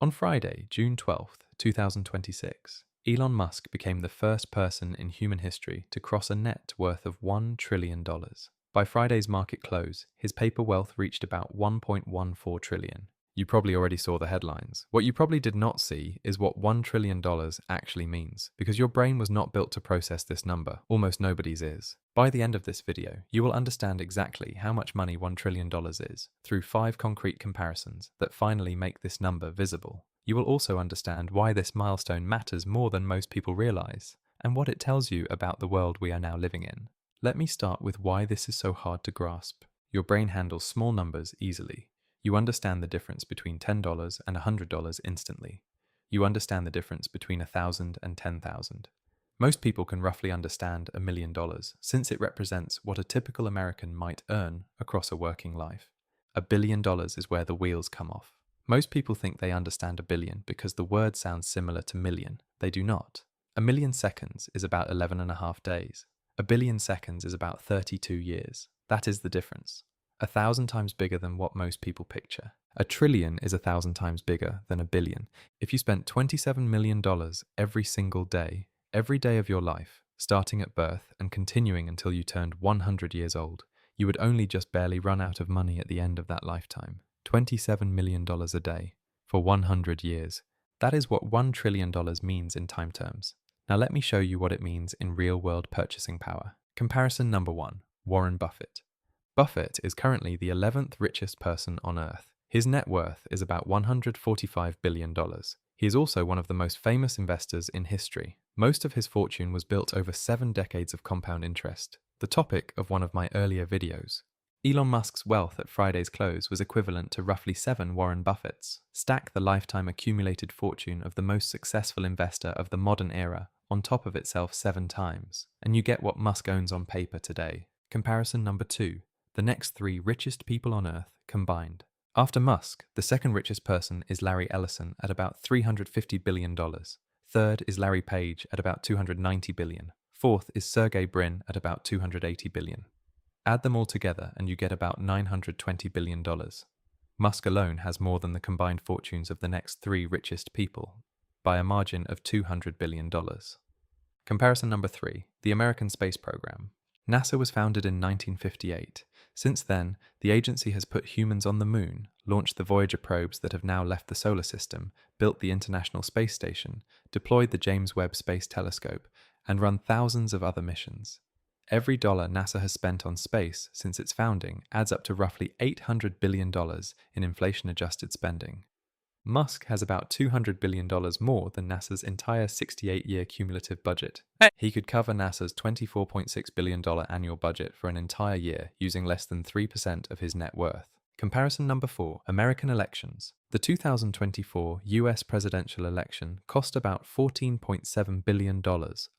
On Friday, June 12th, 2026, Elon Musk became the first person in human history to cross a net worth of $1 trillion. By Friday's market close, his paper wealth reached about $1.14 trillion. You probably already saw the headlines. What you probably did not see is what $1 trillion actually means, because your brain was not built to process this number. Almost nobody's is. By the end of this video, you will understand exactly how much money $1 trillion is, through 5 concrete comparisons that finally make this number visible. You will also understand why this milestone matters more than most people realize, and what it tells you about the world we are now living in. Let me start with why this is so hard to grasp. Your brain handles small numbers easily. You understand the difference between $10 and $100 instantly. You understand the difference between 1,000 and 10,000. Most people can roughly understand $1 million, since it represents what a typical American might earn across a working life. $1 billion is where the wheels come off. Most people think they understand a billion because the word sounds similar to million. They do not. 1,000,000 seconds is about 11.5 days. 1 billion seconds is about 32 years. That is the difference. 1,000 times bigger than what most people picture. A trillion is 1,000 times bigger than a billion. If you spent $27 million every single day, every day of your life, starting at birth and continuing until you turned 100 years old, you would only just barely run out of money at the end of that lifetime. $27 million a day for 100 years. That is what $1 trillion means in time terms. Now let me show you what it means in real-world purchasing power. Comparison number 1, Warren Buffett. Buffett is currently the 11th richest person on Earth. His net worth is about $145 billion. He is also one of the most famous investors in history. Most of his fortune was built over 7 decades of compound interest, the topic of one of my earlier videos. Elon Musk's wealth at Friday's close was equivalent to roughly 7 Warren Buffett's. Stack the lifetime accumulated fortune of the most successful investor of the modern era on top of itself 7 times, and you get what Musk owns on paper today. Comparison number 2. The next 3 richest people on Earth combined. After Musk, the second richest person is Larry Ellison at about $350 billion. Third is Larry Page at about $290 billion. Fourth is Sergey Brin at about $280 billion. Add them all together and you get about $920 billion. Musk alone has more than the combined fortunes of the next 3 richest people, by a margin of $200 billion. Comparison number 3. The American space program. NASA was founded in 1958. Since then, the agency has put humans on the moon, launched the Voyager probes that have now left the solar system, built the International Space Station, deployed the James Webb Space Telescope, and run thousands of other missions. Every dollar NASA has spent on space since its founding adds up to roughly $800 billion in inflation-adjusted spending. Musk has about $200 billion more than NASA's entire 68-year cumulative budget. He could cover NASA's $24.6 billion annual budget for an entire year using less than 3% of his net worth. Comparison number 4. American elections. The 2024 US presidential election cost about $14.7 billion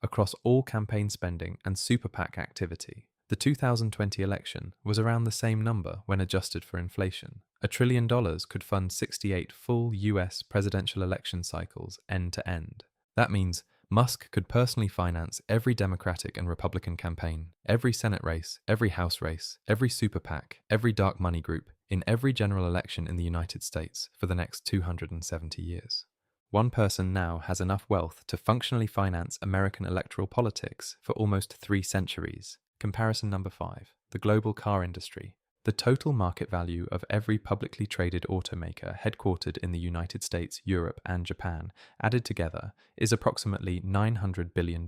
across all campaign spending and super PAC activity. The 2020 election was around the same number when adjusted for inflation. $1 trillion could fund 68 full US presidential election cycles end to end. That means Musk could personally finance every Democratic and Republican campaign, every Senate race, every House race, every super PAC, every dark money group, in every general election in the United States for the next 270 years. One person now has enough wealth to functionally finance American electoral politics for almost 3 centuries. Comparison number 5. The global car industry. The total market value of every publicly traded automaker headquartered in the United States, Europe, and Japan, added together, is approximately $900 billion.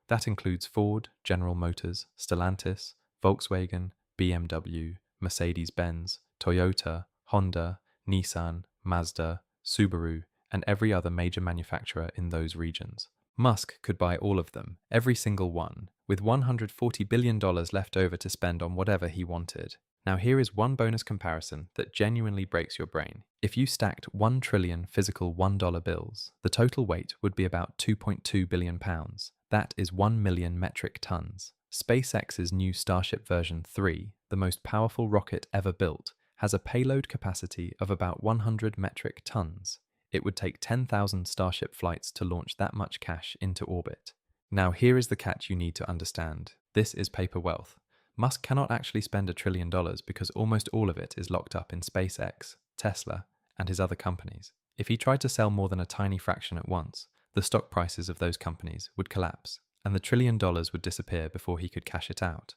That includes Ford, General Motors, Stellantis, Volkswagen, BMW, Mercedes-Benz, Toyota, Honda, Nissan, Mazda, Subaru, and every other major manufacturer in those regions. Musk could buy all of them, every single one, with $140 billion left over to spend on whatever he wanted. Now here is one bonus comparison that genuinely breaks your brain. If you stacked 1 trillion physical $1 bills, the total weight would be about 2.2 billion pounds. That is 1 million metric tons. SpaceX's new Starship version 3, the most powerful rocket ever built, has a payload capacity of about 100 metric tons. It would take 10,000 Starship flights to launch that much cash into orbit. Now here is the catch you need to understand. This is paper wealth. Musk cannot actually spend $1 trillion because almost all of it is locked up in SpaceX, Tesla, and his other companies. If he tried to sell more than a tiny fraction at once, the stock prices of those companies would collapse, and the $1 trillion would disappear before he could cash it out.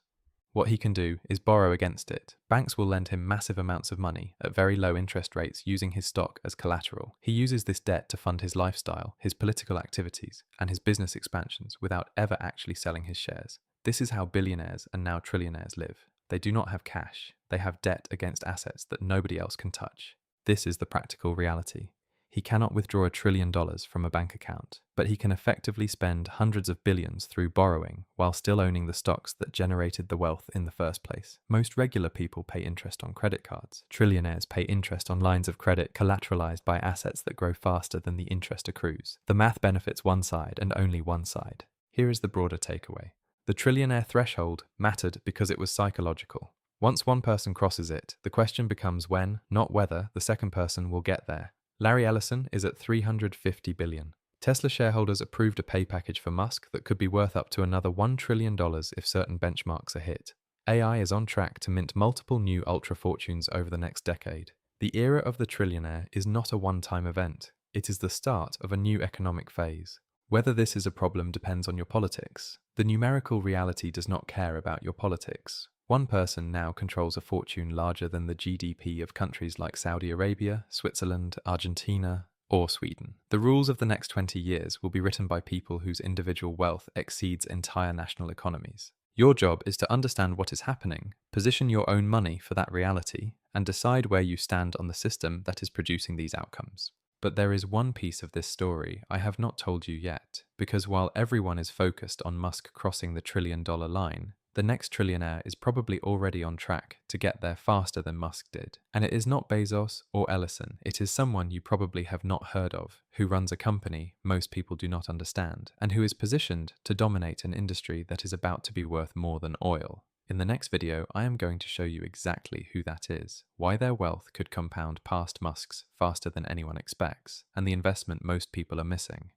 What he can do is borrow against it. Banks will lend him massive amounts of money at very low interest rates using his stock as collateral. He uses this debt to fund his lifestyle, his political activities, and his business expansions without ever actually selling his shares. This is how billionaires and now trillionaires live. They do not have cash. They have debt against assets that nobody else can touch. This is the practical reality. He cannot withdraw $1 trillion from a bank account, but he can effectively spend hundreds of billions through borrowing while still owning the stocks that generated the wealth in the first place. Most regular people pay interest on credit cards. Trillionaires pay interest on lines of credit collateralized by assets that grow faster than the interest accrues. The math benefits one side and only one side. Here is the broader takeaway. The trillionaire threshold mattered because it was psychological. Once one person crosses it, the question becomes when, not whether, the second person will get there. Larry Ellison is at $350 billion. Tesla shareholders approved a pay package for Musk that could be worth up to another $1 trillion if certain benchmarks are hit. AI is on track to mint multiple new ultra-fortunes over the next decade. The era of the trillionaire is not a one-time event. It is the start of a new economic phase. Whether this is a problem depends on your politics. The numerical reality does not care about your politics. One person now controls a fortune larger than the GDP of countries like Saudi Arabia, Switzerland, Argentina, or Sweden. The rules of the next 20 years will be written by people whose individual wealth exceeds entire national economies. Your job is to understand what is happening, position your own money for that reality, and decide where you stand on the system that is producing these outcomes. But there is one piece of this story I have not told you yet, because while everyone is focused on Musk crossing the $1 trillion line, the next trillionaire is probably already on track to get there faster than Musk did. And it is not Bezos or Ellison, it is someone you probably have not heard of, who runs a company most people do not understand, and who is positioned to dominate an industry that is about to be worth more than oil. In the next video, I am going to show you exactly who that is, why their wealth could compound past Musk's faster than anyone expects, and the investment most people are missing.